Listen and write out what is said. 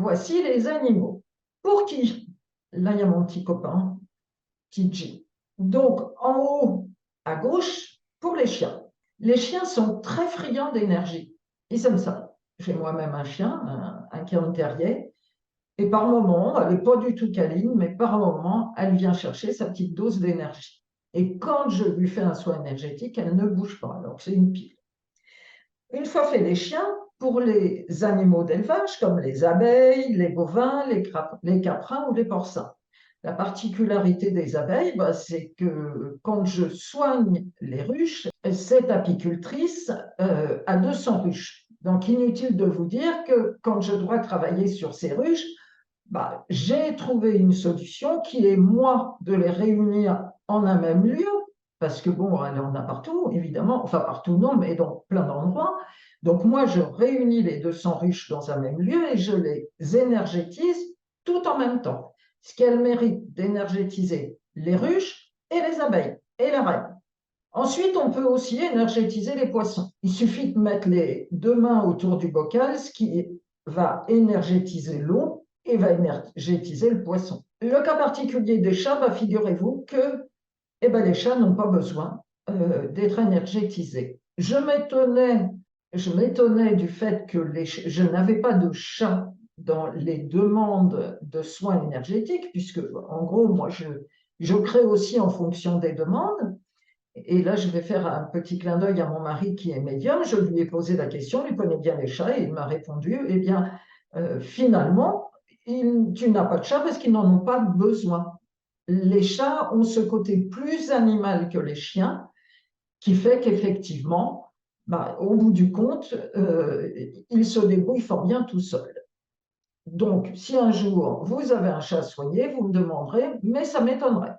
voici les animaux. Pour qui? Là, il y a mon petit copain, TJ. Donc, en haut, à gauche, pour les chiens. Les chiens sont très friands d'énergie. Ils aiment ça. J'ai moi-même un chien, un Cairn Terrier, et par moment, elle n'est pas du tout câline, mais par moment, elle vient chercher sa petite dose d'énergie. Et quand je lui fais un soin énergétique, elle ne bouge pas, alors que c'est une pile. Une fois fait les chiens, pour les animaux d'élevage, comme les abeilles, les bovins, les caprins ou les porcins. La particularité des abeilles, c'est que quand je soigne les ruches, cette apicultrice a 200 ruches. Donc, inutile de vous dire que quand je dois travailler sur ces ruches, j'ai trouvé une solution qui est, moi, de les réunir en un même lieu, parce que bon, elle en a partout, évidemment, enfin partout non, mais dans plein d'endroits. Donc moi, je réunis les 200 ruches dans un même lieu et je les énergétise tout en même temps. Ce qu'elle mérite d'énergétiser les ruches et les abeilles et la reine. Ensuite, on peut aussi énergétiser les poissons. Il suffit de mettre les deux mains autour du bocal, ce qui va énergétiser l'eau et va énergétiser le poisson. Le cas particulier des chats, figurez-vous que les chats n'ont pas besoin d'être énergétisés. Je m'étonnais du fait que je n'avais pas de chat dans les demandes de soins énergétiques, puisque en gros, moi, je crée aussi en fonction des demandes. Et là, je vais faire un petit clin d'œil à mon mari qui est médium. Je lui ai posé la question, il connaît bien les chats, et il m'a répondu, eh bien, finalement, tu n'as pas de chat parce qu'ils n'en ont pas besoin. Les chats ont ce côté plus animal que les chiens, qui fait qu'effectivement, au bout du compte, ils se débrouillent fort bien tout seuls. Donc, si un jour vous avez un chat soigné, vous me demanderez, mais ça m'étonnerait.